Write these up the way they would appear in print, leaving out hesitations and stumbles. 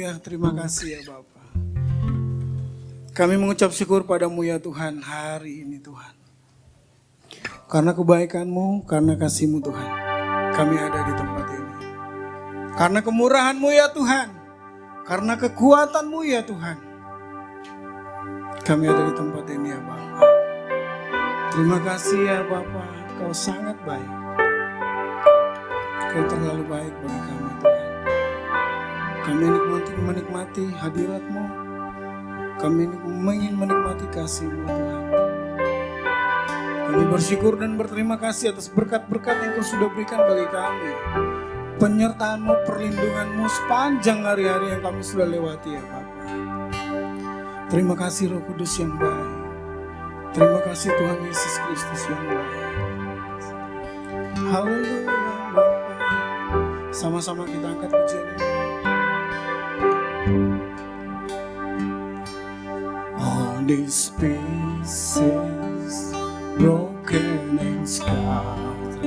Haleluya, terima kasih ya Bapa. Kami mengucap syukur padamu ya Tuhan hari ini Tuhan. Karena kebaikan-Mu, karena kasih-Mu Tuhan, kami ada di tempat ini. Karena kemurahan-Mu ya Tuhan, karena kekuatan-Mu ya Tuhan, kami ada di tempat ini ya Bapa. Terima kasih ya Bapa, Kau sangat baik. Kau terlalu baik bagi kami Tuhan. Kami menikmati hadirat-Mu. Kami ingin menikmati kasih-Mu Tuhan. Kami bersyukur dan berterima kasih atas berkat-berkat yang Kau sudah berikan bagi kami. Penyertaan-Mu, perlindungan-Mu sepanjang hari-hari yang kami sudah lewati ya Bapa. Terima kasih Roh Kudus yang baik. Terima kasih Tuhan Yesus Kristus yang baik. Haleluya Bapa. Sama-sama kita angkat pujian ini. All these pieces broken and scattered,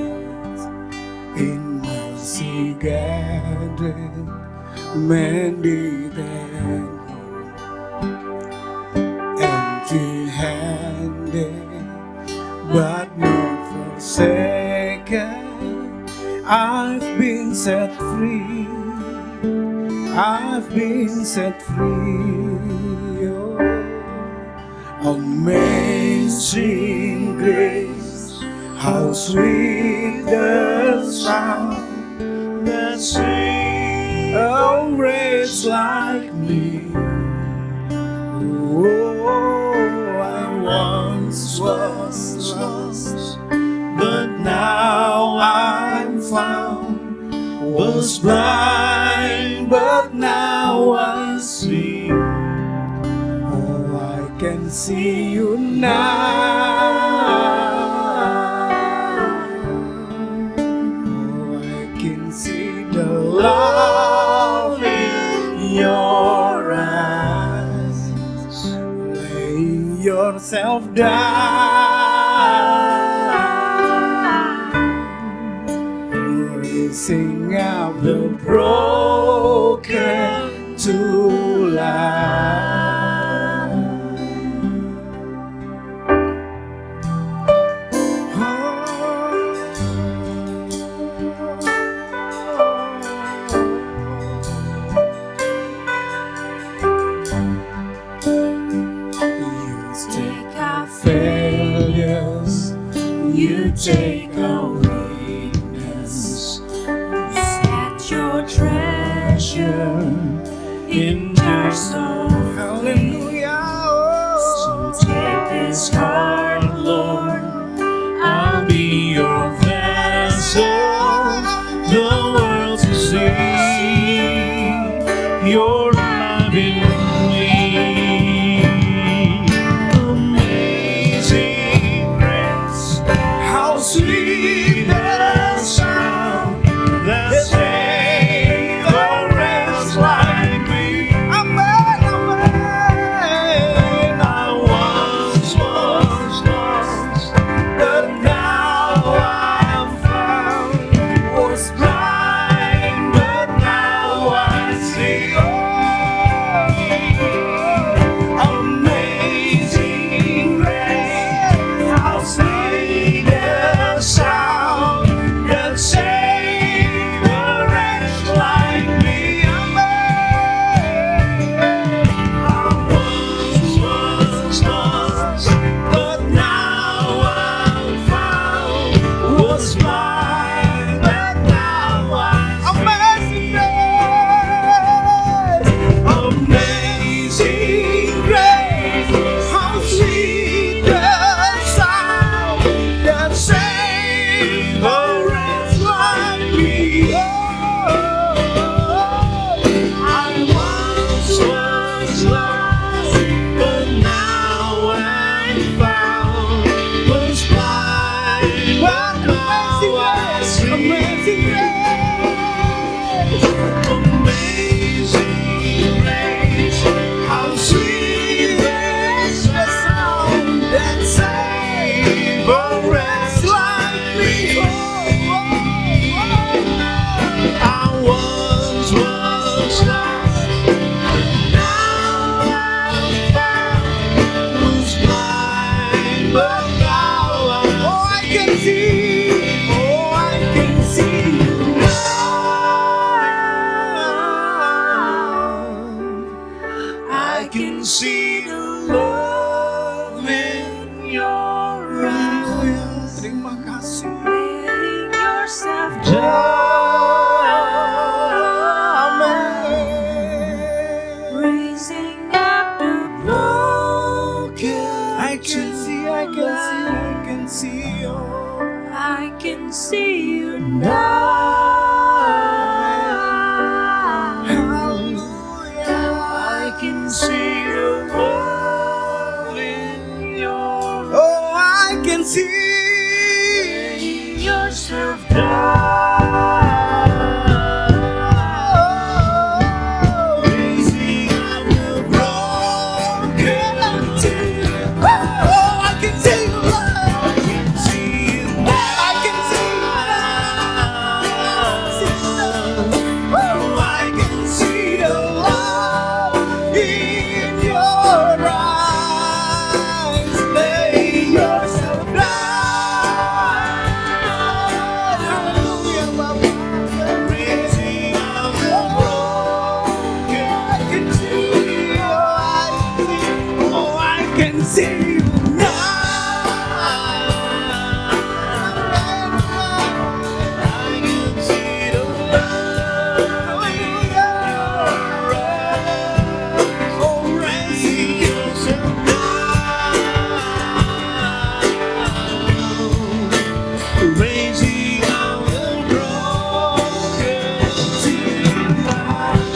in mercy gathered, mended and empty-handed, but not forsaken. I've been set free. I've been set free. Oh. Amazing grace, how sweet the sound that saved a wretch like me. Oh, I once was lost, but now I'm found. Was blind, but now I see. Oh, I can see you now. Oh, I can see the love in your eyes. Lay yourself down, raising up the broken to life. You take our weakness, you set your treasure in jars of hallelujah. So take this heart, Lord, I'll be your vessel, the world to see your love in me. Sweet the sound that saved a wretch like me. Amen, amen. I once was lost, but now I'm found. Was blind, but now I see. Oh, amazing grace, how sweet the sound that saved a wretch like me. Amen. I once was lost, but now I'm found. Was blind, but now I see. Amazing grace, how sweet the sound that saved a wretch like me. Oh, I once was lost, but now I'm found. Was blind, but now I see. Amazing grace, amazing grace, how sweet the sound that saved a wretch like me. Oh, I once was lost, berkawan. Oh, I can see. Oh, I can see you now. I can see the love in your eyes. Terima kasih. Laying yourself down, raising up the broken. I can see, I can see, I can see. Oh, I can see you now. hallelujah. I can see the love in your Oh, I can see. laying yourself down, raising up the broken. Oh, I can see you, Lord. I can see you I can see you now. now. I can see the love in your eyes. Lay yourself down. Hallelujah, Baba. Raising up the broken. I can see you. Oh, I can see you now. I can see the love in your eyes. Oh, raising Yourself down, raising up the broken to life.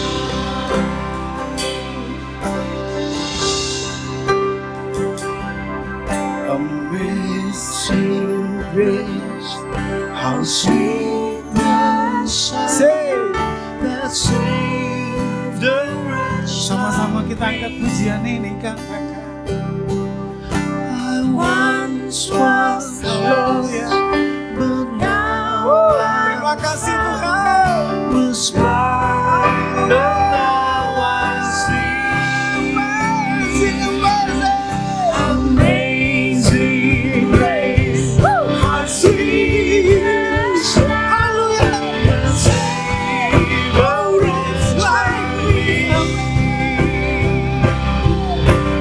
Amazing grace, How sweet the sound say. that saved a wretch. Sama-sama kita angkat pujian ini kan, kakak. I once was lost, but now Terima I kasih Tuhan. was blind, but now I see. Amazing, amazing. Amazing grace, how sweet the sound that saved a wretch like me.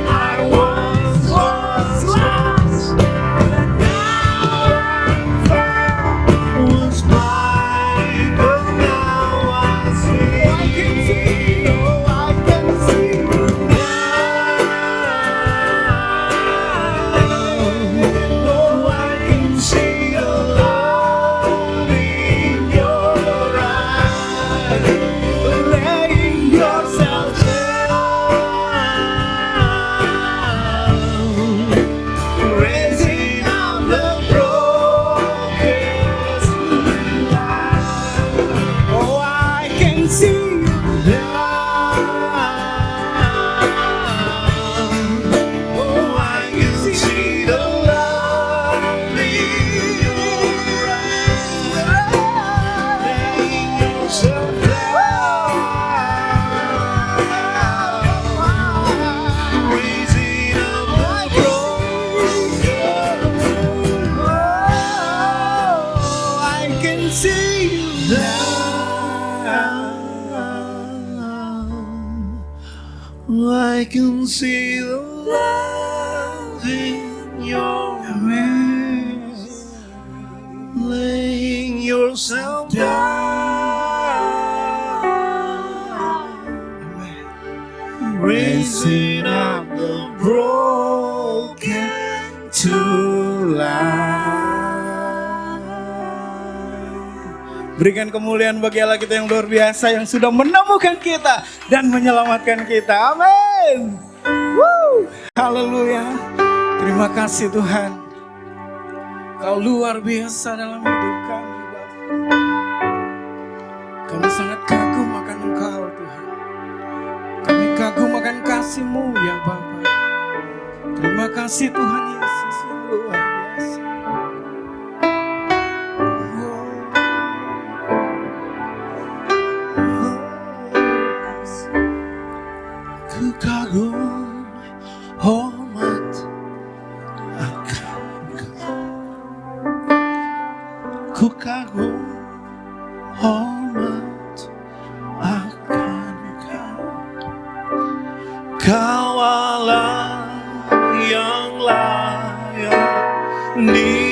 I once was lost, but now I'm found. Was blind, but now I see. I can see, oh, I can see you Oh, I can see the love in your eyes. laying yourself Down, raising up the broken to life. Oh, I can see you Oh, I can see the love in your eyes. Laying yourself down, raising up the broken. Oh, I can see you I can see the love in your eyes, laying yourself down, raising up the broken to life. Berikan kemuliaan bagi Allah kita yang luar biasa, yang sudah menemukan kita dan menyelamatkan kita. Amin. Woo. Haleluya. Terima kasih Tuhan. Kau luar biasa dalam hidup kami, Bapa. Kami sangat kagum akan Engkau, Tuhan. Kami kagum akan kasih-Mu, ya Bapa. Terima kasih Tuhan Yesus yang luar biasa. Ku kagum hormat akan ku kagum hormat akan Kau. Kau Allah yang layak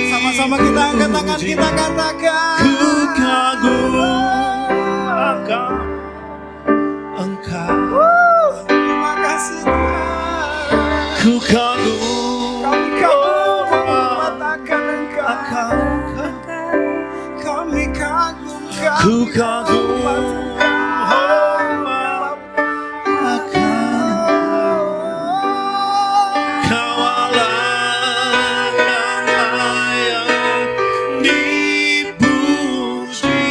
Sama-sama kita angkat tangan, kita katakan. Ku kagum akan Engkau. Terima kasih Tuhan. Ku kagum Kami kagum hormat akan Engkau. akan Engkau. Kami kagum, Ku kagum hormat akan Kau Allah yang layak dipuji.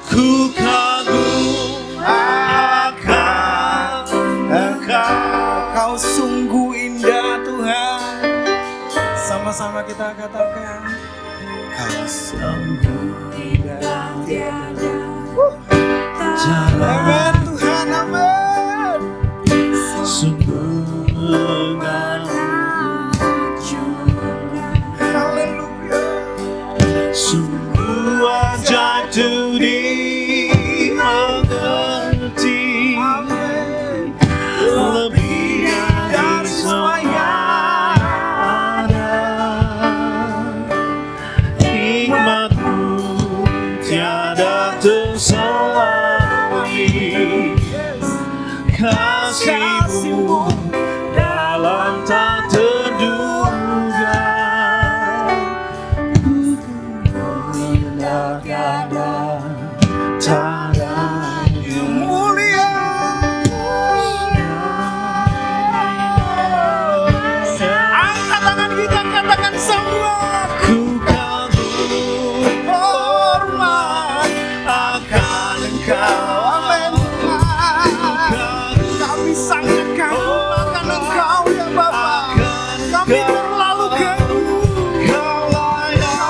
Ku kagum akan Engkau. Kau sungguh indah Tuhan. Sama-sama kita katakan. Kau sungguh indah. Amin Tuhan, amin. Sungguh Haleluya. sungguh ajaib tu dimengerti. Amin. Lebih dari semua yang ada. Hikmat-Mu tiada terselami. Kasih-Mu dalam tak terduga. Benar tiada tandanya. Mulia. Angkat tangan kita, katakan semua. Ku kagum Hormat akan Engkau. amin Tuhan. Kami sangat kagum akan Engkau ya Bapa. Kami terlalu kagum. Kau layak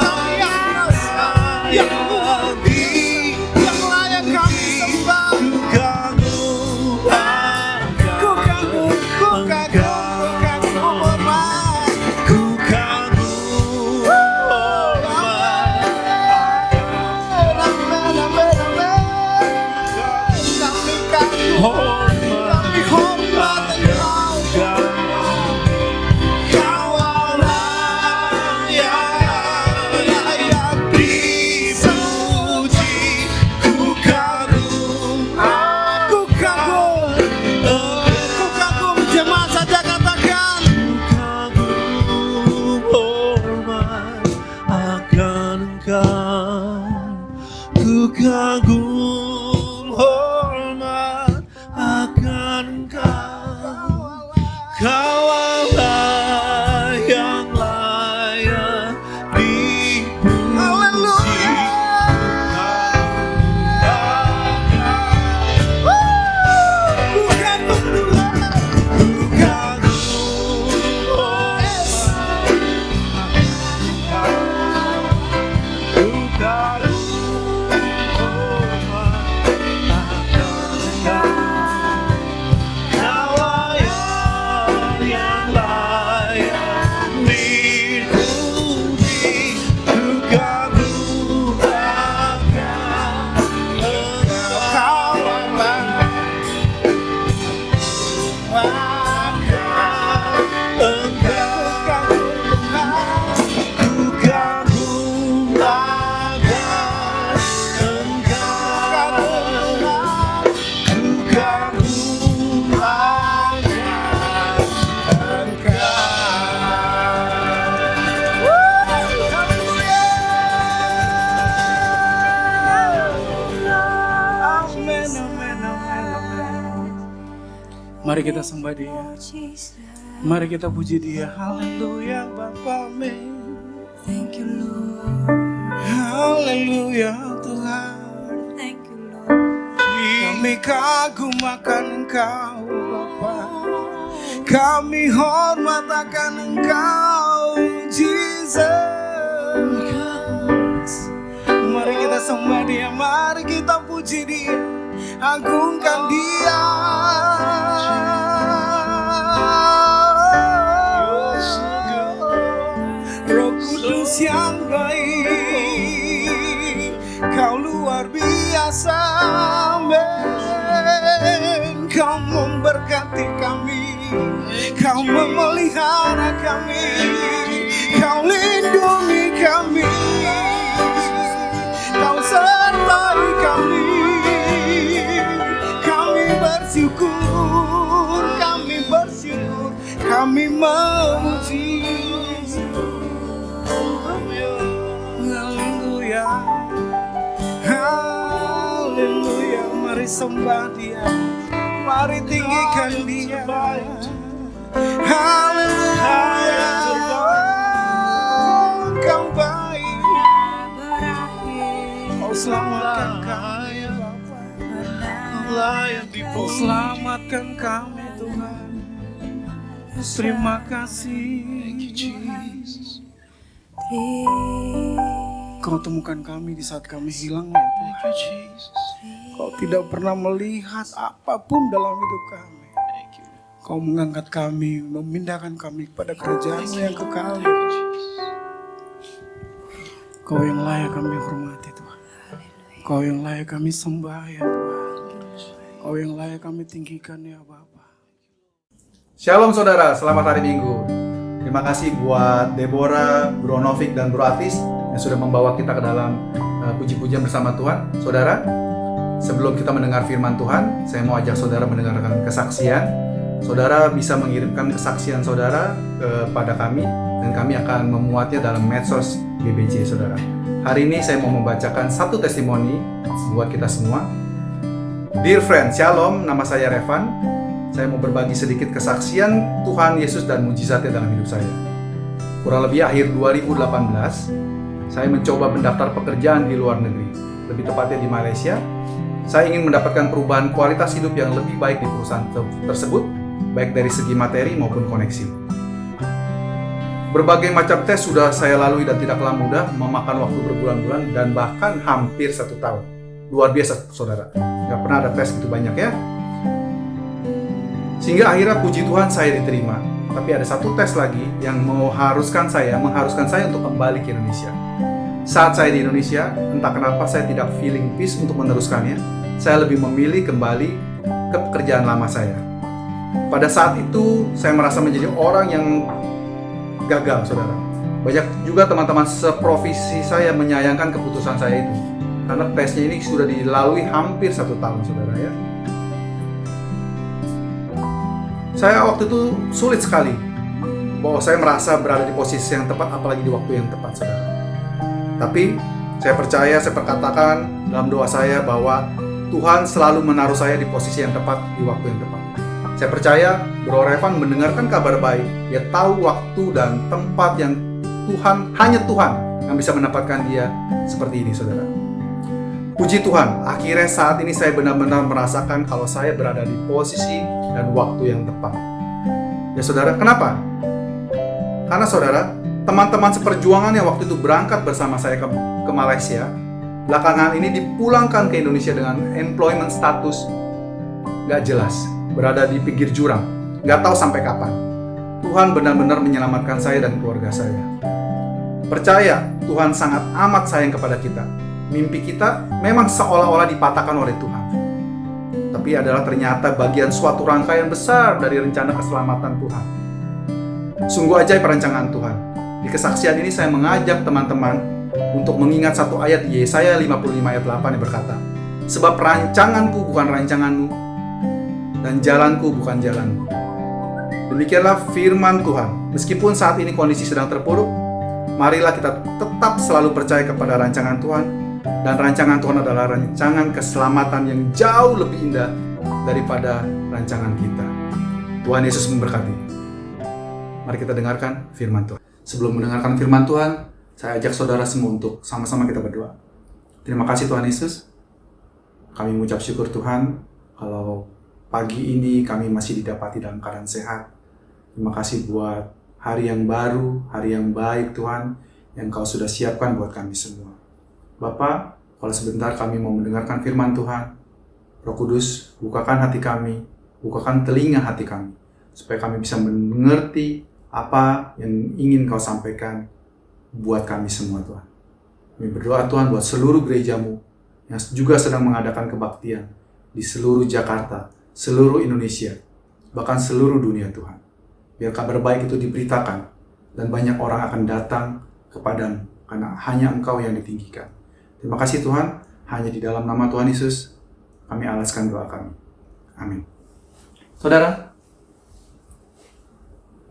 kami yang kuasa, yang lebih. yang layak kami sembah. Ku kagum Ku kagum, ku kagum hormat. Ku kagum hormat. Amin, amin, amin. Kami kagum, kami hormat Engkau. Kau Allah yang layak dipuji. Ku kagum Aku kagum, ku kagum. Jemaat saja katakan. kagum hormat akan Engkau. Ku kagum hormat akan Engkau. Kau Allah yang layak dipuji. Haleluya. Ku kagum Tuhan. Ku kagum hormat. Ku kagum hormat akan Engkau. Kau layak yang layak dipuji. Ku kagum akan Engkau. Amin, amin, amin, amin. Mari kita sembah Dia. Mari kita puji Dia. Haleluya Bapa, amin. Thank you, Lord. Haleluya Tuhan. Thank you, Lord. Kami kagum akan Engkau Bapa. Kami hormat akan Engkau Jesus. Mari kita sembah Dia, mari kita puji Dia, agungkan Dia. Roh Kudus yang baik, luar biasa, amin. Kau memberkati kami, Kau memelihara kami, Kau lindungi kami, Kau sertai kami. Kami bersyukur, kami memuji. Haleluya, haleluya. Mari sembah Dia, mari tinggikan Dia. Haleluya, Kau baik, Kau selamatkan kami Bapa, Kau selamatkan kami Tuhan. Terima kasih. Kau temukan kami di saat kami hilang ya Tuhan. Kau tidak pernah melihat apapun dalam hidup kami. Kau mengangkat kami, memindahkan kami kepada kerajaan-Mu yang kekal. Kau yang layak kami hormati Tuhan. Kau yang layak kami sembah ya Tuhan. Kau yang layak kami tinggikan ya Bapa. Shalom saudara, selamat hari Minggu. Terima kasih buat Deborah, Bro Novik, dan Bro Atis yang sudah membawa kita ke dalam puji-pujian bersama Tuhan. Saudara, sebelum kita mendengar firman Tuhan, saya mau ajak saudara mendengarkan kesaksian. Saudara bisa mengirimkan kesaksian saudara kepada kami, dan kami akan memuatnya dalam medsos GBJ saudara. Hari ini saya mau membacakan satu testimoni buat kita semua. Dear friend, Shalom, nama saya Revan. Saya mau berbagi sedikit kesaksian Tuhan Yesus dan mujizatnya dalam hidup saya. Kurang lebih akhir 2018, saya mencoba mendaftar pekerjaan di luar negeri, lebih tepatnya di Malaysia. Saya ingin mendapatkan perubahan kualitas hidup yang lebih baik di perusahaan tersebut, baik dari segi materi maupun koneksi. Berbagai macam tes sudah saya lalui dan tidaklah mudah, memakan waktu berbulan-bulan dan bahkan hampir 1 tahun. Luar biasa saudara, gak pernah ada tes gitu banyak ya. Sehingga akhirnya puji Tuhan saya diterima. Tapi ada satu tes lagi yang mengharuskan saya untuk kembali ke Indonesia. Saat saya di Indonesia, entah kenapa saya tidak feeling peace untuk meneruskannya. Saya lebih memilih kembali ke pekerjaan lama saya. Pada saat itu, saya merasa menjadi orang yang gagal, saudara. Banyak juga teman-teman seprofesi saya menyayangkan keputusan saya itu. Karena tesnya ini sudah dilalui hampir 1 tahun, saudara ya. Saya waktu itu sulit sekali bahwa saya merasa berada di posisi yang tepat, apalagi di waktu yang tepat, saudara. Tapi saya percaya, saya perkatakan dalam doa saya bahwa Tuhan selalu menaruh saya di posisi yang tepat, di waktu yang tepat. Saya percaya Bro Revan mendengarkan kabar baik. Dia tahu waktu dan tempat yang hanya Tuhan yang bisa menempatkan dia seperti ini, saudara. Puji Tuhan, akhirnya saat ini saya benar-benar merasakan kalau saya berada di posisi dan waktu yang tepat. Ya saudara, kenapa? Karena saudara, teman-teman seperjuangan yang waktu itu berangkat bersama saya ke Malaysia, belakangan ini dipulangkan ke Indonesia dengan employment status gak jelas, berada di pinggir jurang, gak tahu sampai kapan. Tuhan benar-benar menyelamatkan saya dan keluarga saya. Percaya, Tuhan sangat amat sayang kepada kita. Mimpi kita memang seolah-olah dipatahkan oleh Tuhan, tapi adalah ternyata bagian suatu rangkaian besar dari rencana keselamatan Tuhan. Sungguh ajaib perancangan Tuhan. Di kesaksian ini saya mengajak teman-teman untuk mengingat satu ayat di Yesaya 55 ayat 8 yang berkata, "Sebab rancanganku bukan rancanganmu, dan jalanku bukan jalanmu." Demikianlah firman Tuhan. Meskipun saat ini kondisi sedang terpuruk, marilah kita tetap selalu percaya kepada rancangan Tuhan. Dan rancangan Tuhan adalah rancangan keselamatan yang jauh lebih indah daripada rancangan kita. Tuhan Yesus memberkati. Mari kita dengarkan firman Tuhan. Sebelum mendengarkan firman Tuhan, saya ajak saudara semua untuk sama-sama kita berdoa. Terima kasih Tuhan Yesus. Kami mengucap syukur Tuhan kalau pagi ini kami masih didapati dalam keadaan sehat. Terima kasih buat hari yang baru, hari yang baik Tuhan, yang Kau sudah siapkan buat kami semua. Bapa, kalau sebentar kami mau mendengarkan firman Tuhan, Roh Kudus, bukakan hati kami, bukakan telinga hati kami, supaya kami bisa mengerti apa yang ingin Kau sampaikan buat kami semua Tuhan. Kami berdoa Tuhan buat seluruh gereja-Mu yang juga sedang mengadakan kebaktian di seluruh Jakarta, seluruh Indonesia, bahkan seluruh dunia Tuhan. Biar kabar baik itu diberitakan dan banyak orang akan datang kepadamu karena hanya Engkau yang ditinggikan. Terima kasih Tuhan, hanya di dalam nama Tuhan Yesus kami alaskan doa kami. Amin. Saudara,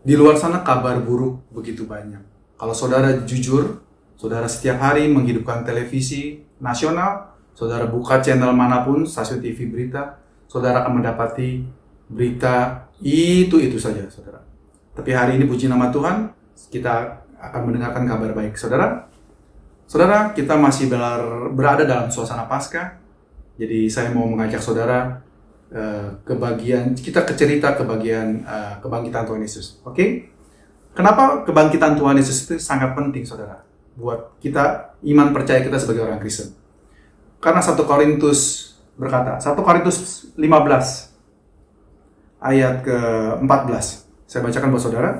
di luar sana kabar buruk begitu banyak. Kalau saudara jujur, saudara setiap hari menghidupkan televisi nasional, saudara buka channel manapun, stasiun TV berita, saudara akan mendapati berita itu saja, saudara. Tapi hari ini puji nama Tuhan, kita akan mendengarkan kabar baik. Saudara, kita masih berada dalam suasana Paskah. Jadi saya mau mengajak saudara ke cerita kebangkitan Tuhan Yesus. Oke? Kenapa kebangkitan Tuhan Yesus itu sangat penting, saudara? Buat kita, iman percaya kita sebagai orang Kristen. Karena 1 Korintus berkata, 1 Korintus 15 ayat ke-14. Saya bacakan buat saudara.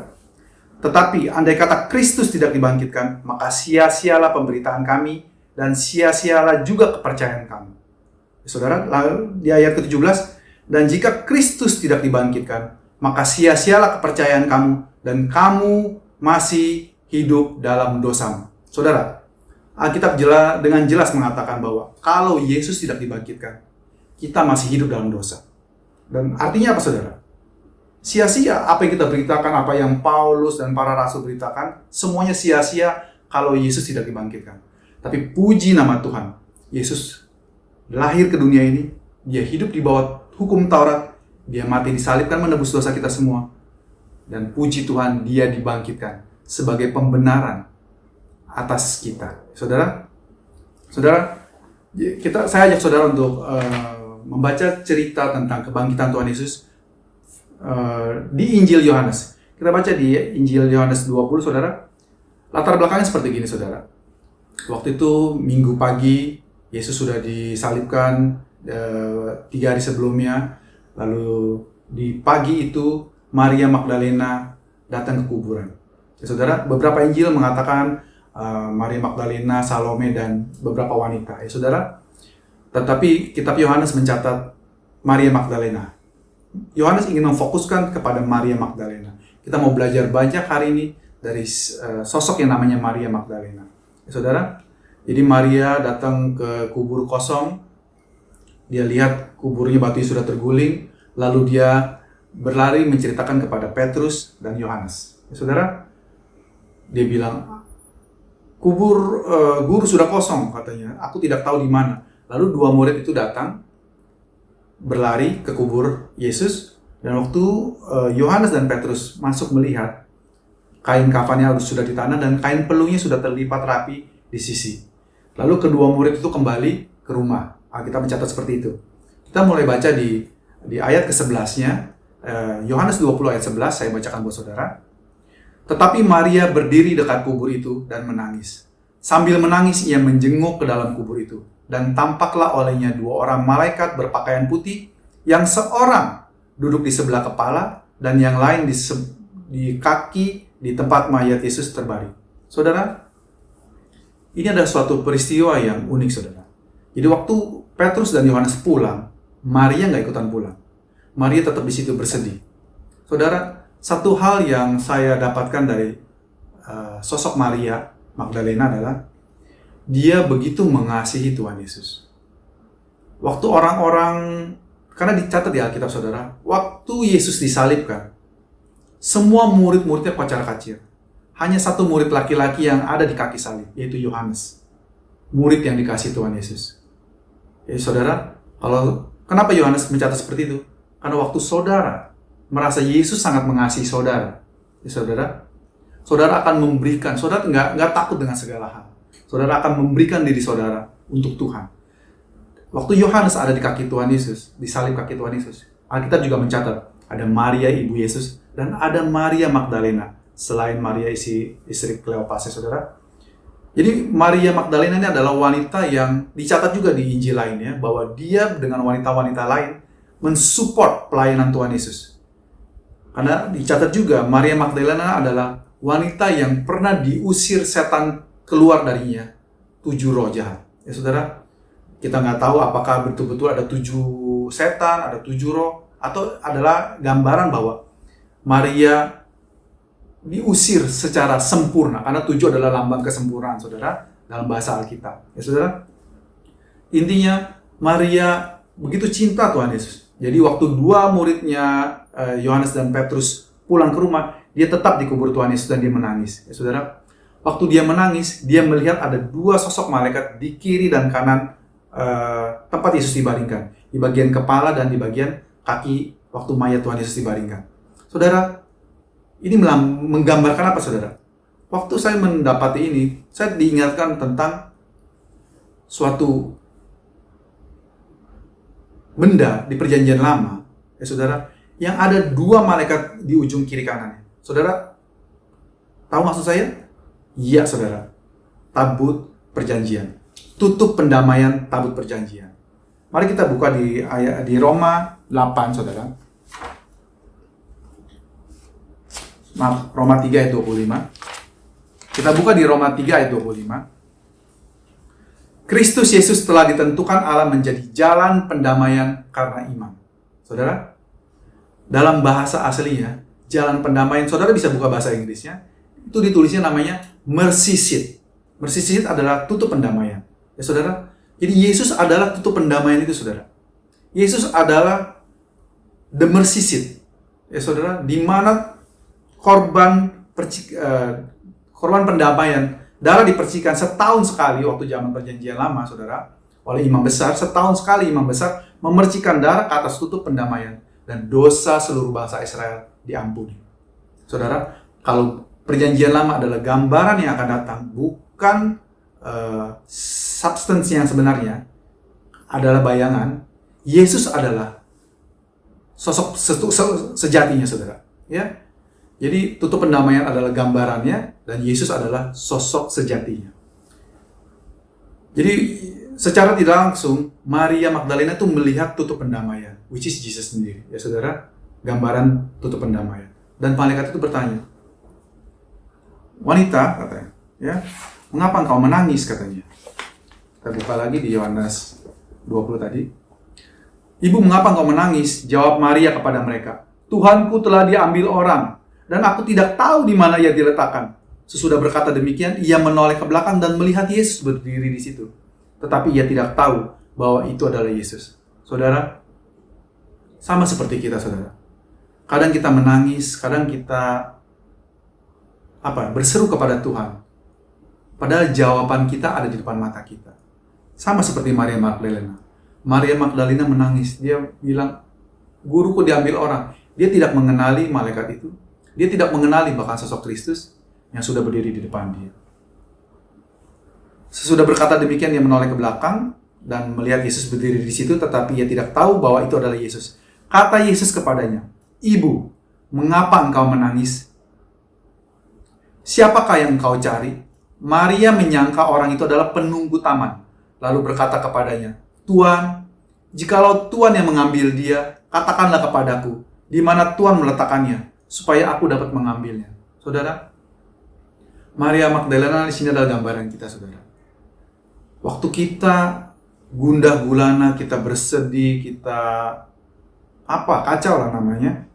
Tetapi andai kata Kristus tidak dibangkitkan, maka sia-sialah pemberitaan kami dan sia-sialah juga kepercayaan kamu. Saudara, lalu di ayat ke-17, dan jika Kristus tidak dibangkitkan, maka sia-sialah kepercayaan kamu dan kamu masih hidup dalam dosamu. Saudara, Alkitab dengan jelas mengatakan bahwa kalau Yesus tidak dibangkitkan, kita masih hidup dalam dosa. Dan artinya apa, saudara? Sia-sia apa yang kita beritakan, apa yang Paulus dan para rasul beritakan, semuanya sia-sia kalau Yesus tidak dibangkitkan. Tapi puji nama Tuhan, Yesus lahir ke dunia ini, dia hidup di bawah hukum Taurat, dia mati disalibkan menebus dosa kita semua. Dan puji Tuhan, dia dibangkitkan sebagai pembenaran atas kita. Saudara, saya ajak saudara untuk membaca cerita tentang kebangkitan Tuhan Yesus di Injil Yohanes. Kita baca di Injil Yohanes 20, saudara. Latar belakangnya seperti gini, saudara. Waktu itu Minggu pagi, Yesus sudah disalibkan 3 hari sebelumnya. Lalu di pagi itu Maria Magdalena datang ke kuburan. Ya, saudara, beberapa Injil mengatakan Maria Magdalena, Salome, dan beberapa wanita. Ya, saudara. Tetapi kitab Yohanes mencatat Maria Magdalena. Yohanes ingin memfokuskan kepada Maria Magdalena. Kita mau belajar banyak hari ini dari sosok yang namanya Maria Magdalena. Ya, saudara, jadi Maria datang ke kubur kosong. Dia lihat kuburnya batunya sudah terguling. Lalu dia berlari menceritakan kepada Petrus dan Yohanes. Ya, saudara, dia bilang, guru sudah kosong, katanya. Aku tidak tahu di mana. Lalu 2 murid itu datang, berlari ke kubur Yesus, dan waktu Yohanes dan Petrus masuk melihat, kain kafannya sudah di tanah dan kain peluhnya sudah terlipat rapi di sisi. Lalu kedua murid itu kembali ke rumah. Kita mencatat seperti itu. Kita mulai baca di ayat ke-11-nya, Yohanes 20 ayat 11, saya bacakan buat saudara. Tetapi Maria berdiri dekat kubur itu dan menangis. Sambil menangis, ia menjenguk ke dalam kubur itu. Dan tampaklah olehnya 2 orang malaikat berpakaian putih, yang seorang duduk di sebelah kepala, dan yang lain di kaki di tempat mayat Yesus terbaring. Saudara, ini adalah suatu peristiwa yang unik, saudara. Jadi waktu Petrus dan Yohanes pulang, Maria nggak ikutan pulang. Maria tetap di situ bersedih. Saudara, satu hal yang saya dapatkan dari sosok Maria Magdalena adalah dia begitu mengasihi Tuhan Yesus. Waktu orang-orang, karena dicatat di Alkitab, saudara, waktu Yesus disalibkan, semua murid-muridnya kocar-kacir. Hanya 1 murid laki-laki yang ada di kaki salib, yaitu Yohanes. Murid yang dikasih Tuhan Yesus. Ya, saudara, kenapa Yohanes mencatat seperti itu? Karena waktu saudara merasa Yesus sangat mengasihi saudara, ya, saudara akan memberikan, saudara nggak takut dengan segala hal. Saudara akan memberikan diri saudara untuk Tuhan. Waktu Yohanes ada di kaki Tuhan Yesus, di salib kaki Tuhan Yesus, Alkitab juga mencatat ada Maria ibu Yesus dan ada Maria Magdalena, selain Maria istri Kleopas, saudara. Jadi Maria Magdalena ini adalah wanita yang dicatat juga di Injil lainnya, bahwa dia dengan wanita-wanita lain mensupport pelayanan Tuhan Yesus. Karena dicatat juga Maria Magdalena adalah wanita yang pernah diusir setan keluar darinya 7 roh jahat. Ya, saudara, Kita nggak tahu apakah betul-betul ada 7 setan, ada 7 roh, atau adalah gambaran bahwa Maria diusir secara sempurna, karena 7 adalah lambang kesempurnaan, saudara, dalam bahasa Alkitab. Ya, saudara, intinya Maria begitu cinta Tuhan Yesus. Jadi waktu 2 muridnya Yohanes dan Petrus pulang ke rumah, dia tetap dikubur Tuhan Yesus dan dia menangis. Ya, saudara, waktu dia menangis, dia melihat ada 2 sosok malaikat di kiri dan kanan tempat Yesus dibaringkan, di bagian kepala dan di bagian kaki waktu mayat Tuhan Yesus dibaringkan. Saudara, ini menggambarkan apa, saudara? Waktu saya mendapati ini, saya diingatkan tentang suatu benda di Perjanjian Lama, ya saudara, yang ada 2 malaikat di ujung kiri kanannya. Saudara, tahu maksud saya? Iya, saudara. Tabut perjanjian. Tutup pendamaian tabut perjanjian. Mari kita buka di Roma 8, saudara. Maaf, Roma 3 ayat 25. Kita buka di Roma 3 ayat 25. Kristus Yesus telah ditentukan Allah menjadi jalan pendamaian karena iman. Saudara, dalam bahasa aslinya, jalan pendamaian, saudara bisa buka bahasa Inggrisnya, itu ditulisnya namanya mercy seat. Mercy seat adalah tutup pendamaian. Ya saudara, jadi Yesus adalah tutup pendamaian itu, saudara. Yesus adalah the mercy seat. Ya saudara, di mana korban pendamaian, darah dipercikan setahun sekali waktu zaman Perjanjian Lama, saudara, oleh imam besar. Setahun sekali imam besar memercikan darah ke atas tutup pendamaian, dan dosa seluruh bangsa Israel diampuni. Saudara, kalau Perjanjian Lama adalah gambaran yang akan datang, bukan substance yang sebenarnya, adalah bayangan. Yesus adalah sosok sejatinya, saudara. Ya, jadi tutup pendamaian adalah gambarannya, dan Yesus adalah sosok sejatinya. Jadi secara tidak langsung, Maria Magdalena itu melihat tutup pendamaian, which is Jesus sendiri. Ya saudara, gambaran tutup pendamaian. Dan malaikat itu bertanya, wanita, katanya, ya, mengapa engkau menangis, katanya. Kita buka lagi di Yohanes 20 tadi. Ibu, mengapa engkau menangis? Jawab Maria kepada mereka, Tuhanku telah diambil orang, dan aku tidak tahu di mana ia diletakkan. Sesudah berkata demikian, ia menoleh ke belakang dan melihat Yesus berdiri di situ. Tetapi ia tidak tahu bahwa itu adalah Yesus. Saudara, sama seperti kita, saudara. Kadang kita menangis, kadang kita berseru kepada Tuhan. Padahal jawaban kita ada di depan mata kita. Sama seperti Maria Magdalena. Maria Magdalena menangis. Dia bilang, guruku diambil orang. Dia tidak mengenali malaikat itu. Dia tidak mengenali bahkan sosok Kristus yang sudah berdiri di depan dia. Sesudah berkata demikian, dia menoleh ke belakang dan melihat Yesus berdiri di situ, tetapi ia tidak tahu bahwa itu adalah Yesus. Kata Yesus kepadanya, Ibu, mengapa engkau menangis? Siapakah yang engkau cari? Maria menyangka orang itu adalah penunggu taman, lalu berkata kepadanya, Tuan, jikalau Tuan yang mengambil dia, katakanlah kepadaku, di mana Tuan meletakkannya, supaya aku dapat mengambilnya. Saudara, Maria Magdalena di sini adalah gambaran kita, saudara. Waktu kita gundah gulana, kita bersedih, kita kacau lah namanya.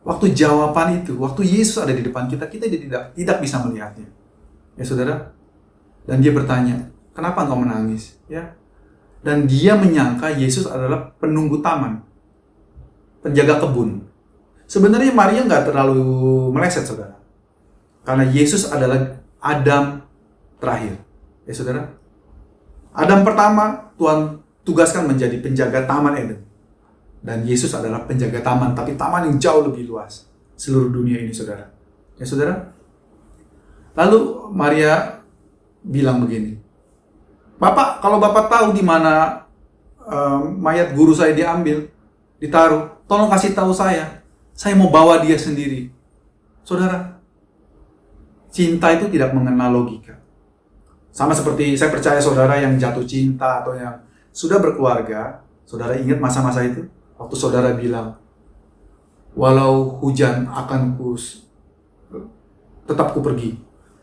Waktu jawaban itu, waktu Yesus ada di depan kita, kita tidak bisa melihatnya. Ya saudara. Dan dia bertanya, kenapa engkau menangis? Ya. Dan dia menyangka Yesus adalah penunggu taman, penjaga kebun. Sebenarnya Maria nggak terlalu meleset, saudara. Karena Yesus adalah Adam terakhir. Ya saudara. Adam pertama Tuhan tugaskan menjadi penjaga taman Eden. Dan Yesus adalah penjaga taman, tapi taman yang jauh lebih luas. Seluruh dunia ini, saudara. Ya saudara. Lalu Maria bilang begini, Bapak, kalau Bapak tahu di mana mayat guru saya diambil, ditaruh, tolong kasih tahu saya. Saya mau bawa dia sendiri. Saudara, cinta itu tidak mengenal logika. Sama seperti saya percaya saudara yang jatuh cinta atau yang sudah berkeluarga, saudara ingat masa-masa itu? Waktu saudara bilang, walau hujan akan tetap ku pergi,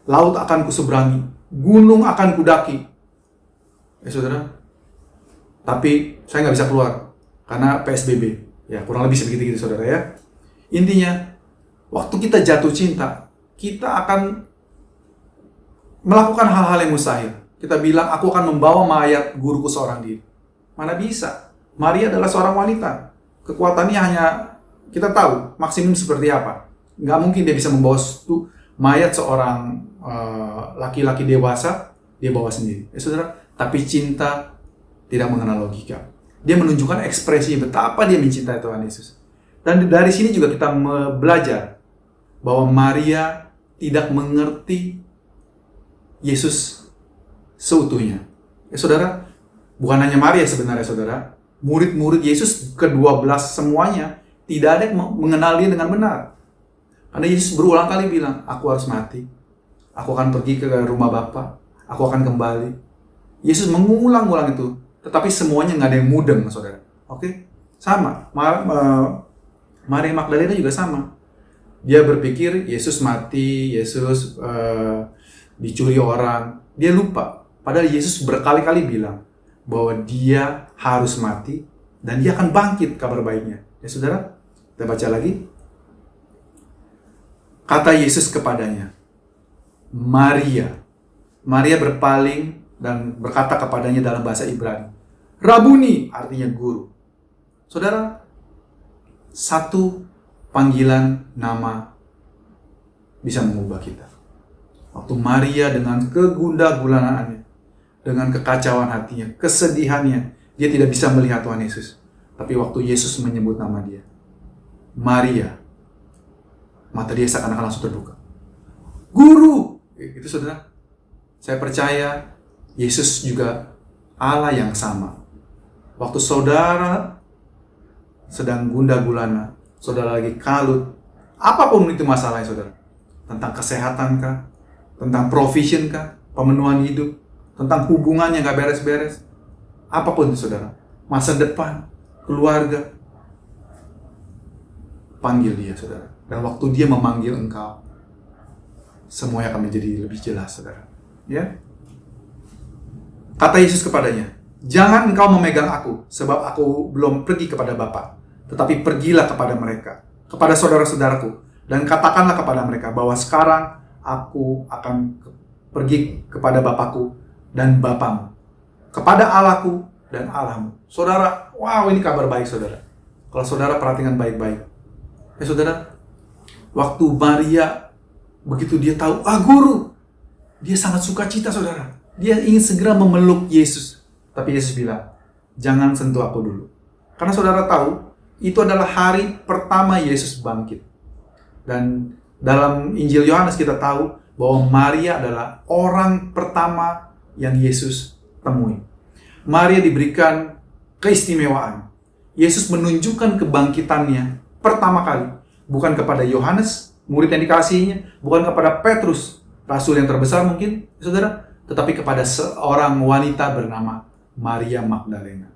laut akan ku seberangi, gunung akan ku daki. Ya saudara, Tapi saya nggak bisa keluar karena PSBB. Ya, kurang lebih sebegitu gitu saudara ya. Intinya, waktu kita jatuh cinta, kita akan melakukan hal-hal yang mustahil. Kita bilang, aku akan membawa mayat guruku seorang diri. Mana bisa? Maria adalah seorang wanita. Kekuatannya hanya, kita tahu maksimum seperti apa. Nggak mungkin dia bisa membawa mayat seorang laki-laki dewasa, dia bawa sendiri. Ya saudara, tapi cinta tidak mengenal logika. Dia menunjukkan ekspresi betapa dia mencintai Tuhan Yesus. Dan dari sini juga kita belajar bahwa Maria tidak mengerti Yesus seutuhnya. Ya saudara, bukan hanya Maria sebenarnya saudara, murid-murid Yesus ke-12 semuanya tidak ada yang mengenal dia dengan benar. Karena Yesus berulang kali bilang, aku harus mati, aku akan pergi ke rumah Bapa, aku akan kembali. Yesus mengulang-ulang itu, tetapi semuanya nggak ada yang mudeng, saudara. Oke? Sama. Maria Magdalena juga sama. Dia berpikir Yesus mati, Yesus dicuri orang. Dia lupa. Padahal Yesus berkali-kali bilang bahwa dia harus mati dan dia akan bangkit, kabar baiknya. Ya saudara, kita baca lagi. Kata Yesus kepadanya, Maria. Maria berpaling dan berkata kepadanya dalam bahasa Ibrani, Rabuni, artinya guru. Saudara, satu panggilan nama bisa mengubah kita. Waktu Maria dengan kegundah-gulanaannya, dengan kekacauan hatinya, kesedihannya, dia tidak bisa melihat Tuhan Yesus. Tapi waktu Yesus menyebut nama dia, Maria, mata dia seakan-akan langsung terbuka. Guru! Itu saudara. Saya percaya Yesus juga Allah yang sama. Waktu saudara sedang gundah gulana, saudara lagi kalut, apapun itu masalahnya saudara, tentang kesehatan kah, tentang provision kah, pemenuhan hidup, tentang hubungan yang gak beres-beres, apapun itu saudara, masa depan, keluarga, panggil dia saudara. Dan waktu dia memanggil engkau, semuanya akan menjadi lebih jelas saudara. Ya? Kata Yesus kepadanya, jangan engkau memegang aku, sebab aku belum pergi kepada Bapa. Tetapi pergilah kepada mereka, kepada saudara-saudaraku, dan katakanlah kepada mereka bahwa sekarang aku akan pergi kepada Bapakku dan Bapamu, kepada Allahku dan Allahmu. Saudara, wow, ini kabar baik saudara. Kalau saudara perhatikan baik-baik. Ya saudara, waktu Maria, begitu dia tahu, guru, dia sangat sukacita saudara. Dia ingin segera memeluk Yesus. Tapi Yesus bilang, jangan sentuh aku dulu. Karena saudara tahu, itu adalah hari pertama Yesus bangkit. Dan dalam Injil Yohanes kita tahu bahwa Maria adalah orang pertama yang Yesus temui. Maria diberikan keistimewaan. Yesus menunjukkan kebangkitannya pertama kali. Bukan kepada Yohanes, murid yang dikasihinya. Bukan kepada Petrus, rasul yang terbesar mungkin, saudara. Tetapi kepada seorang wanita bernama Maria Magdalena.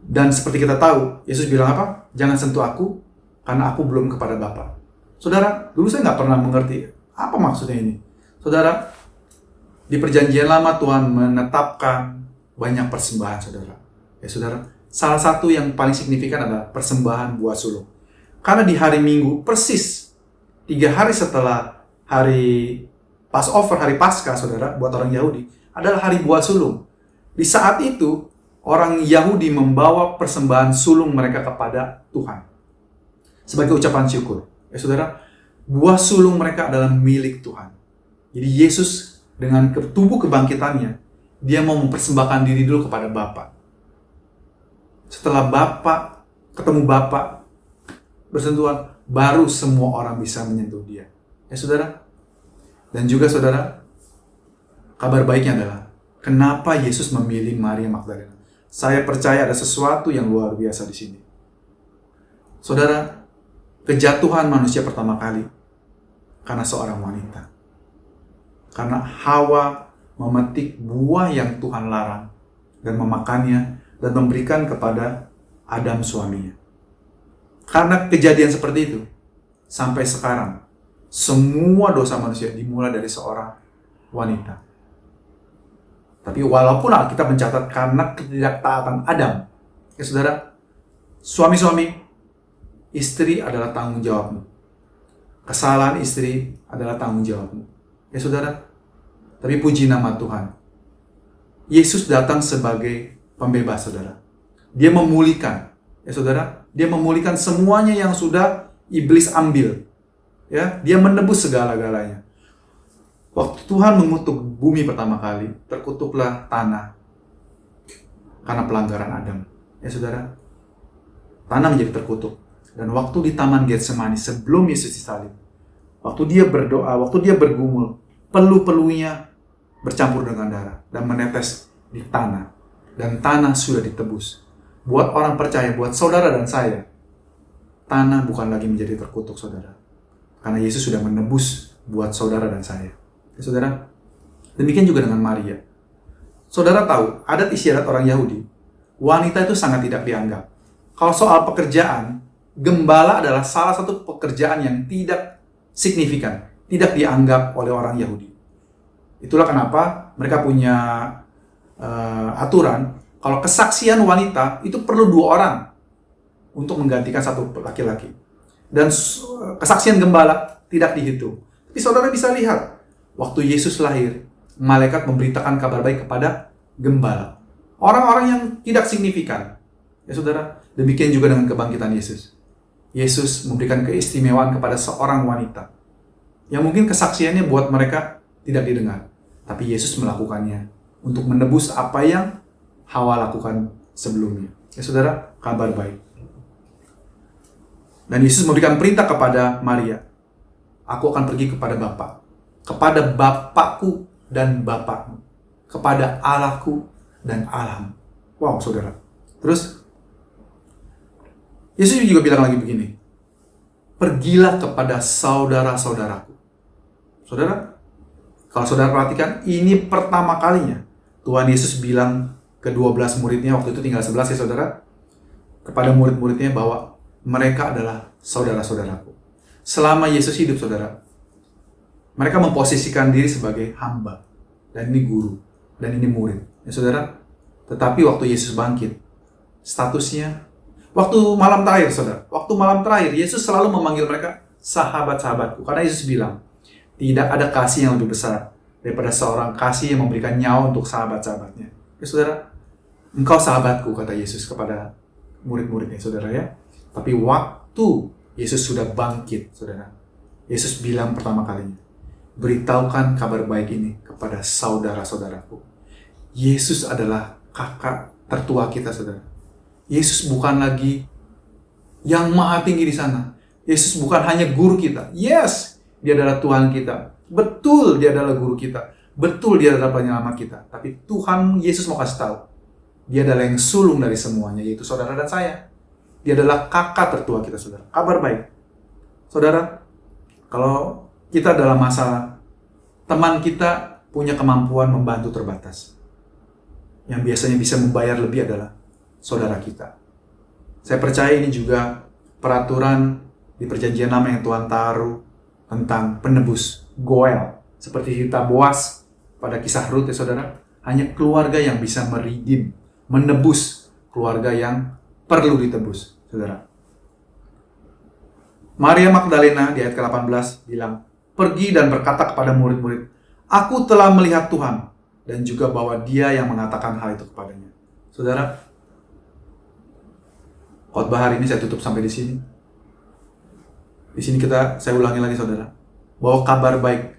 Dan seperti kita tahu, Yesus bilang apa? Jangan sentuh aku, karena aku belum kepada Bapa. Saudara, dulu saya nggak pernah mengerti apa maksudnya ini. Saudara, di perjanjian lama Tuhan menetapkan banyak persembahan, saudara. Ya saudara, salah satu yang paling signifikan adalah persembahan buah sulung. Karena di hari Minggu, persis 3 hari setelah hari Passover, hari Paskah, saudara, buat orang Yahudi, adalah hari buah sulung. Di saat itu, orang Yahudi membawa persembahan sulung mereka kepada Tuhan sebagai ucapan syukur. Ya saudara, buah sulung mereka adalah milik Tuhan. Jadi Yesus dengan tubuh kebangkitannya, dia mau mempersembahkan diri dulu kepada Bapa. Setelah Bapa ketemu Bapa, bersentuhan, baru semua orang bisa menyentuh dia. Ya saudara. Dan juga saudara, kabar baiknya adalah kenapa Yesus memilih Maria Magdalena. Saya percaya ada sesuatu yang luar biasa di sini. Saudara, kejatuhan manusia pertama kali karena seorang wanita. Karena Hawa memetik buah yang Tuhan larang dan memakannya dan memberikan kepada Adam suaminya. Karena kejadian seperti itu, sampai sekarang semua dosa manusia dimulai dari seorang wanita. Tapi walaupun Alkitab mencatat karena ketidaktaatan Adam, ya saudara, suami-suami, istri adalah tanggung jawabmu. Kesalahan istri adalah tanggung jawabmu. Ya saudara, tapi puji nama Tuhan. Yesus datang sebagai pembebas, saudara. Dia memulihkan, ya saudara, dia memulihkan semuanya yang sudah iblis ambil. Ya, dia menebus segala-galanya. Waktu Tuhan mengutuk bumi pertama kali, terkutuklah tanah karena pelanggaran Adam. Ya saudara, tanah menjadi terkutuk. Dan waktu di Taman Getsemani sebelum Yesus disalib, waktu dia berdoa, waktu dia bergumul, peluh-peluhnya bercampur dengan darah dan menetes di tanah. Dan tanah sudah ditebus. Buat orang percaya, buat saudara dan saya, tanah bukan lagi menjadi terkutuk, saudara. Karena Yesus sudah menebus buat saudara dan saya. Ya, saudara, demikian juga dengan Maria. Saudara tahu, adat istiadat orang Yahudi, wanita itu sangat tidak dianggap. Kalau soal pekerjaan, gembala adalah salah satu pekerjaan yang tidak signifikan, tidak dianggap oleh orang Yahudi. Itulah kenapa mereka punya aturan, kalau kesaksian wanita itu perlu 2 orang untuk menggantikan satu laki-laki. Dan kesaksian gembala tidak dihitung. Tapi saudara bisa lihat, waktu Yesus lahir, malaikat memberitakan kabar baik kepada gembala. Orang-orang yang tidak signifikan. Ya saudara, demikian juga dengan kebangkitan Yesus. Yesus memberikan keistimewaan kepada seorang wanita. Yang mungkin kesaksiannya buat mereka tidak didengar. Tapi Yesus melakukannya untuk menebus apa yang Hawa lakukan sebelumnya. Ya saudara, kabar baik. Dan Yesus memberikan perintah kepada Maria. Aku akan pergi kepada Bapa. Kepada Bapakku dan Bapakmu. Kepada Allahku dan Allahmu. Wow, saudara. Terus, Yesus juga bilang lagi begini. Pergilah kepada saudara-saudaraku. Saudara, kalau saudara perhatikan, ini pertama kalinya Tuhan Yesus bilang ke 12 muridnya, waktu itu tinggal 11 ya saudara, kepada murid-muridnya bahwa mereka adalah saudara-saudaraku. Selama Yesus hidup, saudara, mereka memposisikan diri sebagai hamba. Dan ini guru. Dan ini murid. Ya saudara, tetapi waktu Yesus bangkit, statusnya, waktu malam terakhir, saudara, waktu malam terakhir, Yesus selalu memanggil mereka sahabat-sahabatku. Karena Yesus bilang, tidak ada kasih yang lebih besar daripada seorang kasih yang memberikan nyawa untuk sahabat-sahabatnya. Ya saudara, engkau sahabatku, kata Yesus kepada murid-muridnya, saudara ya. Tapi waktu Yesus sudah bangkit, saudara, Yesus bilang pertama kalinya, beritahukan kabar baik ini kepada saudara-saudaraku. Yesus adalah kakak tertua kita, saudara. Yesus bukan lagi yang maha tinggi di sana. Yesus bukan hanya guru kita. Yes, dia adalah Tuhan kita. Betul, dia adalah guru kita. Betul, dia adalah penyelamat kita. Tapi Tuhan Yesus mau kasih tahu, dia adalah yang sulung dari semuanya, yaitu saudara dan saya. Dia adalah kakak tertua kita, saudara. Kabar baik. Saudara, kalau kita dalam masalah, teman kita punya kemampuan membantu terbatas. Yang biasanya bisa membayar lebih adalah saudara kita. Saya percaya ini juga peraturan di perjanjian lama yang Tuhan taruh tentang penebus, Goel. Seperti kita Boas pada kisah Rut ya saudara. Hanya keluarga yang bisa meridim, menebus keluarga yang perlu ditebus, saudara. Maria Magdalena di ayat ke-18 bilang, pergi dan berkata kepada murid-murid, aku telah melihat Tuhan, dan juga bahwa dia yang mengatakan hal itu kepadanya. Saudara, khotbah hari ini saya tutup sampai di sini. Di sini saya ulangi lagi saudara, bahwa kabar baik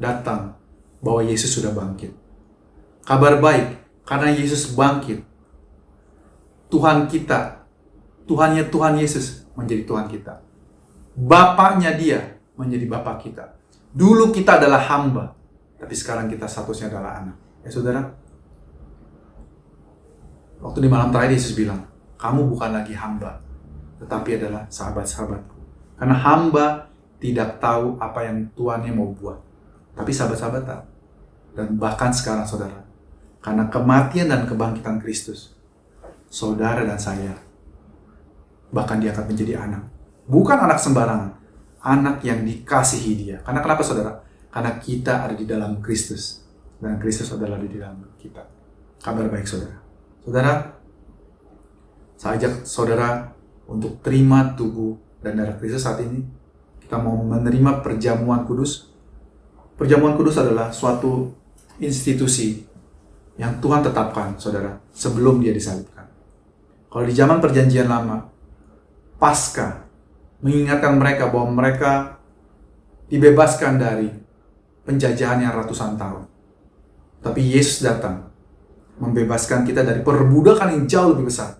datang, bahwa Yesus sudah bangkit. Kabar baik, karena Yesus bangkit, Tuhan kita, Tuhannya Tuhan Yesus menjadi Tuhan kita. Bapaknya dia menjadi Bapak kita. Dulu kita adalah hamba, tapi sekarang kita statusnya adalah anak. Ya saudara, waktu di malam terakhir Yesus bilang, kamu bukan lagi hamba, tetapi adalah sahabat-sahabatku. Karena hamba tidak tahu apa yang Tuannya mau buat. Tapi sahabat-sahabat tahu. Dan bahkan sekarang saudara, karena kematian dan kebangkitan Kristus, saudara dan saya, bahkan dia akan menjadi anak. Bukan anak sembarangan, anak yang dikasihi dia. Karena kenapa saudara? Karena kita ada di dalam Kristus. dan Kristus adalah di dalam kita. Kabar baik saudara. Saudara, saya ajak saudara untuk terima tubuh dan darah Kristus saat ini. Kita mau menerima perjamuan kudus. Perjamuan kudus adalah suatu institusi yang Tuhan tetapkan, saudara, sebelum dia disalibkan. Kalau di zaman perjanjian lama, Paskah mengingatkan mereka bahwa mereka dibebaskan dari penjajahan yang ratusan tahun. Tapi Yesus datang membebaskan kita dari perbudakan yang jauh lebih besar.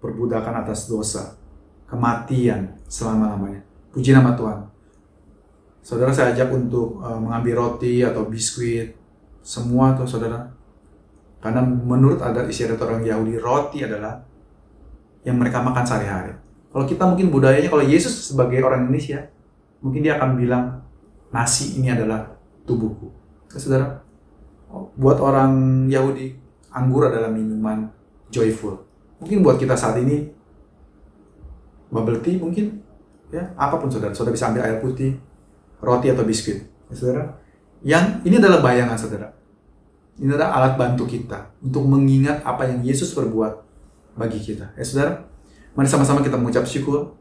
Perbudakan atas dosa, kematian selama-lamanya. Puji nama Tuhan. Saudara, saya ajak untuk mengambil roti atau biskuit. Semua tuh saudara. Karena menurut adat istiadat orang Yahudi, roti adalah yang mereka makan sehari-hari. Kalau kita mungkin budayanya, kalau Yesus sebagai orang Indonesia, mungkin dia akan bilang, nasi ini adalah tubuhku. Ya, saudara, buat orang Yahudi, anggur adalah minuman joyful. Mungkin buat kita saat ini, bubble tea mungkin, ya apapun saudara. Saudara bisa ambil air putih, roti atau biskuit. Ya, saudara, yang ini adalah bayangan saudara. Ini adalah alat bantu kita untuk mengingat apa yang Yesus perbuat bagi kita. Ya saudara, mari sama-sama kita mengucap syukur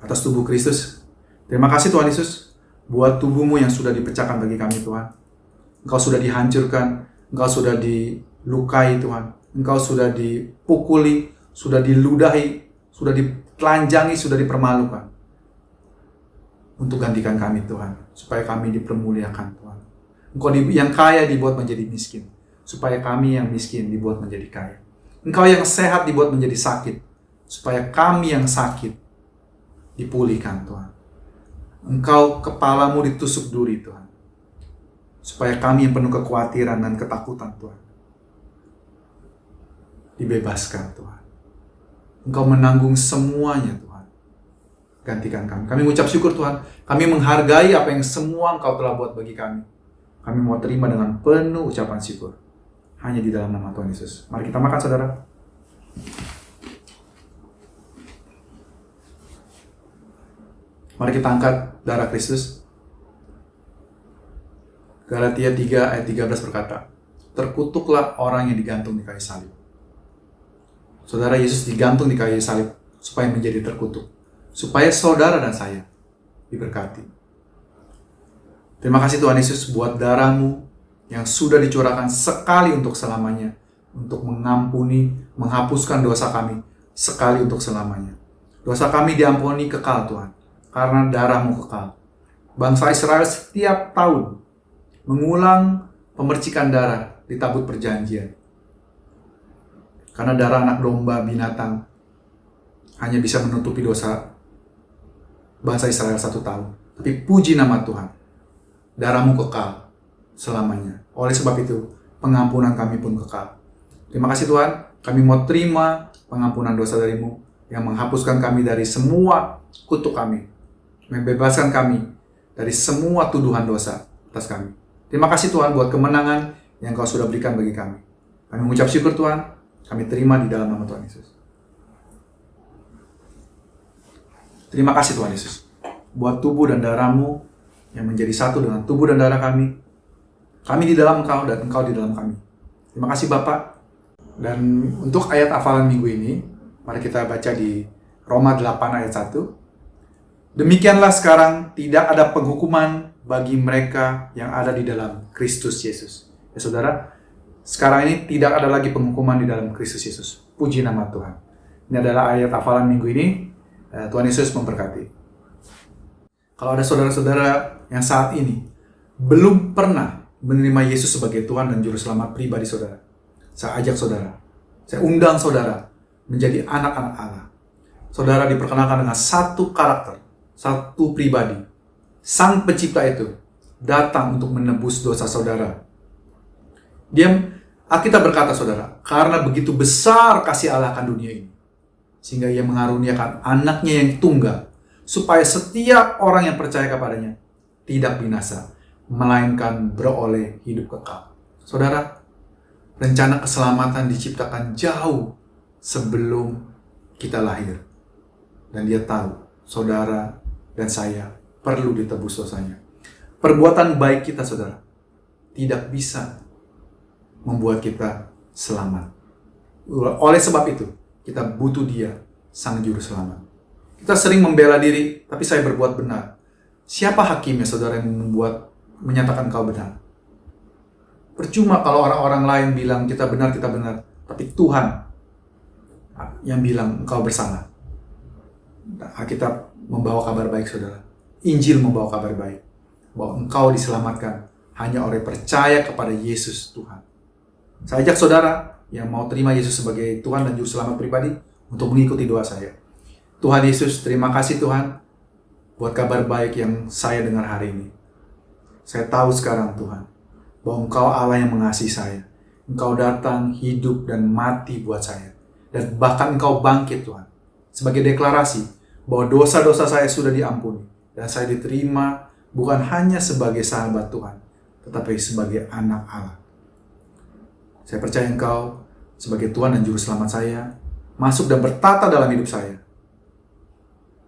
atas tubuh Kristus. Terima kasih Tuhan Yesus buat tubuhmu yang sudah dipecahkan bagi kami Tuhan. Engkau sudah dihancurkan, Engkau sudah dilukai Tuhan. Engkau sudah dipukuli, sudah diludahi, sudah ditelanjangi, sudah dipermalukan. Untuk gantikan kami Tuhan, supaya kami dipermuliakan Tuhan. Engkau yang kaya dibuat menjadi miskin, supaya kami yang miskin dibuat menjadi kaya. Engkau yang sehat dibuat menjadi sakit, supaya kami yang sakit dipulihkan Tuhan. Engkau kepalamu ditusuk duri Tuhan, supaya kami yang penuh kekhawatiran dan ketakutan Tuhan dibebaskan Tuhan. Engkau menanggung semuanya Tuhan. Gantikan kami. Kami mengucap syukur Tuhan. Kami menghargai apa yang semua Engkau telah buat bagi kami. Kami mau terima dengan penuh ucapan syukur. Hanya di dalam nama Tuhan Yesus. Mari kita makan saudara. Mari kita angkat darah Kristus. Galatia 3 ayat 13 berkata, terkutuklah orang yang digantung di kayu salib. Saudara, Yesus digantung di kayu salib supaya menjadi terkutuk. Supaya saudara dan saya diberkati. Terima kasih Tuhan Yesus buat darah-Mu yang sudah dicurahkan sekali untuk selamanya. Untuk mengampuni, menghapuskan dosa kami sekali untuk selamanya. Dosa kami diampuni kekal Tuhan. Karena darah-Mu kekal. Bangsa Israel setiap tahun mengulang pemercikan darah di tabut perjanjian. Karena darah anak domba binatang hanya bisa menutupi dosa bangsa Israel 1 tahun. Tapi puji nama Tuhan, darah-Mu kekal selamanya. Oleh sebab itu, pengampunan kami pun kekal. Terima kasih Tuhan, kami mau terima pengampunan dosa dari-Mu yang menghapuskan kami dari semua kutuk kami. Membebaskan kami dari semua tuduhan dosa atas kami. Terima kasih Tuhan buat kemenangan yang Kau sudah berikan bagi kami. Kami mengucap syukur Tuhan, kami terima di dalam nama Tuhan Yesus. Terima kasih Tuhan Yesus buat tubuh dan darah-Mu yang menjadi satu dengan tubuh dan darah kami. Kami di dalam Engkau dan Engkau di dalam kami. Terima kasih Bapak. Dan untuk ayat hafalan minggu ini, mari kita baca di Roma 8 ayat 1. Demikianlah sekarang tidak ada penghukuman bagi mereka yang ada di dalam Kristus Yesus. Ya saudara, sekarang ini tidak ada lagi penghukuman di dalam Kristus Yesus. Puji nama Tuhan. Ini adalah ayat hafalan minggu ini. Tuhan Yesus memberkati. Kalau ada saudara-saudara yang saat ini belum pernah menerima Yesus sebagai Tuhan dan Juru Selamat pribadi saudara, saya ajak saudara, saya undang saudara menjadi anak-anak Allah. Saudara diperkenalkan dengan satu karakter, satu pribadi. Sang Pencipta itu datang untuk menebus dosa saudara. Alkitab berkata saudara, karena begitu besar kasih Allah akan dunia ini, sehingga Ia mengaruniakan anaknya yang tunggal, supaya setiap orang yang percaya kepadanya tidak binasa, melainkan beroleh hidup kekal. Saudara, rencana keselamatan diciptakan jauh sebelum kita lahir. Dan Dia tahu, saudara dan saya perlu ditebus dosanya. Perbuatan baik kita, saudara, tidak bisa membuat kita selamat. Oleh sebab itu, kita butuh Dia, Sang Juru Selamat. Kita sering membela diri, tapi saya berbuat benar. Siapa hakimnya saudara yang menyatakan kau benar? Percuma kalau orang-orang lain bilang kita benar, tapi Tuhan yang bilang engkau bersalah. Alkitab membawa kabar baik saudara. Injil membawa kabar baik bahwa engkau diselamatkan hanya oleh percaya kepada Yesus Tuhan. Saya ajak saudara yang mau terima Yesus sebagai Tuhan dan Juru Selamat pribadi untuk mengikuti doa saya. Tuhan Yesus, terima kasih Tuhan buat kabar baik yang saya dengar hari ini. Saya tahu sekarang Tuhan bahwa Engkau Allah yang mengasihi saya. Engkau datang, hidup, dan mati buat saya. Dan bahkan Engkau bangkit Tuhan. Sebagai deklarasi bahwa dosa-dosa saya sudah diampuni. Dan saya diterima bukan hanya sebagai sahabat Tuhan, tetapi sebagai anak Allah. Saya percaya Engkau sebagai Tuhan dan Juru Selamat saya, masuk dan bertata dalam hidup saya.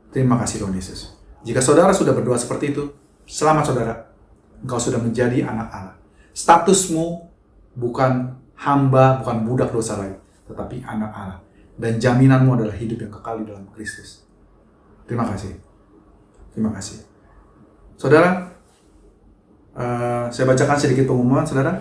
Terima kasih Tuhan Yesus. Jika saudara sudah berdoa seperti itu, selamat saudara. Engkau sudah menjadi anak Allah. Statusmu bukan hamba, bukan budak dosa lagi, tetapi anak Allah. Dan jaminanmu adalah hidup yang kekal di dalam Kristus. Terima kasih. Terima kasih. Saudara, saya bacakan sedikit pengumuman, saudara.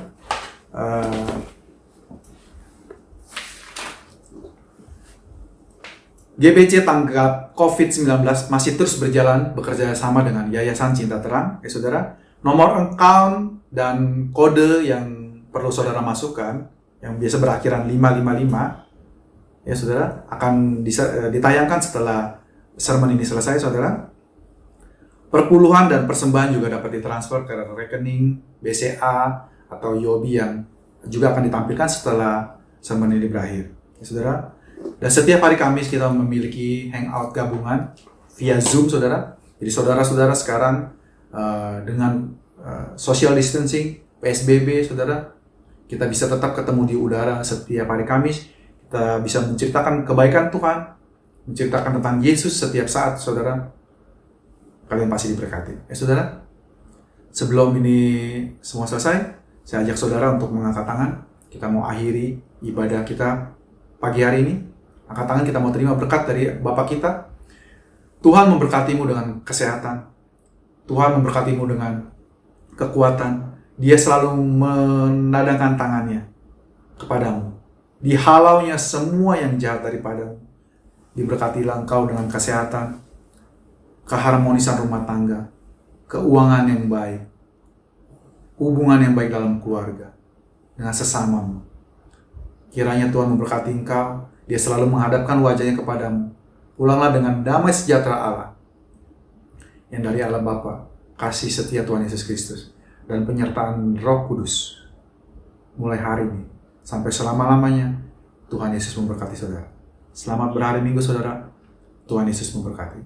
GBC tanggap COVID-19 masih terus berjalan bekerja sama dengan Yayasan Cinta Terang. Saudara, nomor account dan kode yang perlu saudara masukkan, yang biasa berakhiran 555, ya saudara, akan ditayangkan setelah sermon ini selesai, saudara. Perpuluhan dan persembahan juga dapat ditransfer ke rekening BCA atau Yobi yang juga akan ditampilkan setelah sermon ini berakhir, ya saudara. Dan setiap hari Kamis kita memiliki hangout gabungan via Zoom, saudara. Jadi saudara-saudara sekarang dengan social distancing, PSBB, saudara, kita bisa tetap ketemu di udara setiap hari Kamis. Kita bisa menceritakan kebaikan Tuhan, menceritakan tentang Yesus setiap saat, saudara. Kalian pasti diberkati. Saudara, sebelum ini semua selesai, saya ajak saudara untuk mengangkat tangan. Kita mau akhiri ibadah kita pagi hari ini. Angkat tangan, kita mau terima berkat dari Bapa kita. Tuhan memberkatimu dengan kesehatan. Tuhan memberkatimu dengan kekuatan. Dia selalu menadahkan tangannya kepadamu. Dihalaunya semua yang jahat daripadamu. Diberkatilah engkau dengan kesehatan, keharmonisan rumah tangga, keuangan yang baik, hubungan yang baik dalam keluarga, dengan sesamamu. Kiranya Tuhan memberkati engkau. Dia selalu menghadapkan wajahnya kepadamu. Pulanglah dengan damai sejahtera Allah yang dari Allah Bapa, kasih setia Tuhan Yesus Kristus, dan penyertaan Roh Kudus mulai hari ini sampai selama-lamanya. Tuhan Yesus memberkati saudara. Selamat berhari Minggu saudara. Tuhan Yesus memberkati.